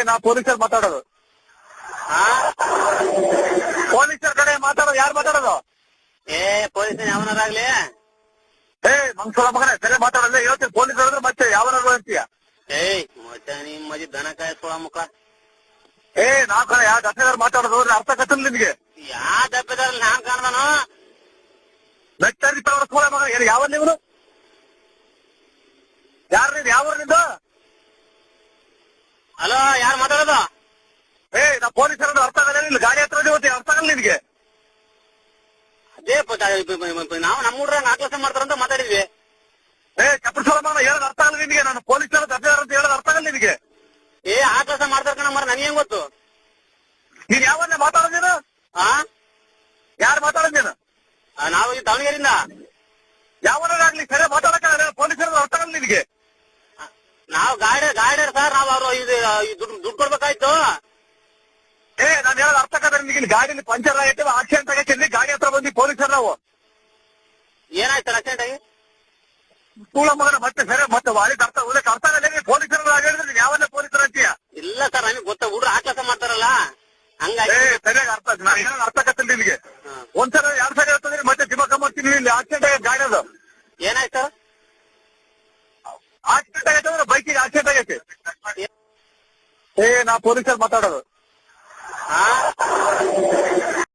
ನಾ ಪೊಲೀಸರು ಮಾತಾಡೋದು. ಪೊಲೀಸರ ಕಡೆ ಮಾತಾಡೋದು. ಯಾರು ಮಾತಾಡೋದು? ಪೊಲೀಸ್ ಯಾವನಾರಾಗ್ಲಿ ಮಂಗ್ಸೂರ ಮಗನೇ ಸರಿ ಮಾತಾಡಲ್ಲ. ಹೇಳ್ತೀನಿ ಪೊಲೀಸರು ಅಂದ್ರೆ ಮತ್ತೆ ಯಾವನಾರು ಅಂತೀಯ? ಮತ್ತೆ ನಿಮ್ ಮಜಿ ದನ ಕಾಯಿಸ್ಕೊಳ ಮುಖ. ನಾ ಕಡೆ ಯಾವ ದಫೆದಾರ್ ಮಾತಾಡೋದು ಅರ್ಥ ಕತ್ತಲ್ಲ ನಿನ್ಗೆ? ಯಾ ದಪ್ಪದಾರ ನಾನ್ ಕಾಣ್ದಾನು ಬೆಟ್ಟಾರಿ ತಗೊಳ ಮಗ. ಯಾವ ನೀವು? ಯಾರು ನೀನ್? ಯಾವ ನಿಂದು? ಹಲೋ, ಯಾರು ಮಾತಾಡೋದು? ನಾ ಪೊಲೀಸರ ಅರ್ಥ ಆಗಲ್ಲ. ಇಲ್ಲ ಗಾಡಿ ಹತ್ರ ಅರ್ಥ ಆಗಲ್ಲ ನಿನ್ಗೆ? ಅದೇ ನಾವು ನಮ್ಮ ಹುಡ್ರಂಗ ಆಕ್ಲಸ ಮಾಡ್ತಾರಂತ ಮಾತಾಡಿದ್ವಿ. ಚಪ್ಪಡಿಸೋಳ ಮಗ ಹೇಳೋದು ಅರ್ಥ ಆಗಲ್ಲ ನಿನ್ಗೆ? ನಾನು ಪೊಲೀಸರ ದಫೆದಾರ್ ಅಂತ ಹೇಳೋದು ಅರ್ಥ ಆಗಲ್ಲ ನಿನ್ಗೆ? ಆಕ್ಲಸ ಮಾಡ್ತಾರ ಕಣ ಮರ, ನನಗೇನ್ ಗೊತ್ತು? ನೀನ್ ಯಾವನ್ನೇ ಮಾತಾಡೋದು ನೀನು? ಯಾರು ಮಾತಾಡೋದು ನೀನು? ನಾವು ಈ ದಾವಣಗೆರೆಯಿಂದ. ಯಾವನಾಗ್ಲಿ ಸರಿ ಮಾತಾಡಕ ಪೊಲೀಸರ ಅರ್ಥ ಆಗಲ್ಲ ನಿನ್ಗೆ? ನಾವು ಗಾಡಿಯರ್ ಸರ್. ನಾವು ಅವ್ರು ದುಡ್ಡು ಕೊಡ್ಬೇಕಾಯ್ತು. ನಾನು ಹೇಳೋದು ಅರ್ಥ ಆಗಲ್ಲ ನಿನ್ಗೆ? ಗಾಡಿಲಿ ಪಂಚರ್ ಆಗೈತೆ, ಆಕ್ಸಿಡೆಂಟ್ ಆಗೈತೆ, ಗಾಡಿ ಹತ್ರ ಬಂದಿ ಪೊಲೀಸರು ನಾವು. ಏನಾಯ್ತು ಆಕ್ಸಿಡೆಂಟ್ ಆಗಿ? ಸ್ಕೂಲ ಮಗನ ಮತ್ತೆ ಸರಿ ಮತ್ತೆ ವಾಲಿಗೆ ಅರ್ಥ ಅರ್ಥ ಆಗಲ್ಲ. ಪೊಲೀಸರು ಹೇಳಿದ್ರೆ ಯಾವನ್ನೇ ಪೊಲೀಸರು ಅಂತೀಯ? ಇಲ್ಲ ಸರ್, ನಮಗೆ ಗೊತ್ತ ಹುಡ್ರು ಆಕ್ಲಸ ಮಾಡ್ತಾರಲ್ಲ ಹಂಗಾಗಿ. ಸರಿಯಾಗಿ ಅರ್ಥ ನಾ ಹೇಳೋದು ಅರ್ಥ ಆಗತ್ತಿಲ್ಲ ನಿನ್ಗೆ? ಒಂದ್ಸಲ ಎರಡ್ ಸಲ ಹೇಳ್ತಂದ್ರೆ ಮತ್ತೆ ದಿಮಾಕ ಮಾಡ್ತೀನಿ. ಇಲ್ಲಿ ಆಕ್ಸಿಡೆಂಟ್ ಆಗೈತೆ ಗಾಡಿ. ಅದು ಏನಾಯ್ತು? ಆಕ್ಸಿಡೆಂಟ್ ಆಗೈತೆ ಅಂದ್ರೆ ಬೈಕಿಗೆ ಆಕ್ಸಿಡೆಂಟ್ ಆಗೈತೆ. ನಾ ಪೊಲೀಸರು ಮಾತಾಡೋದು.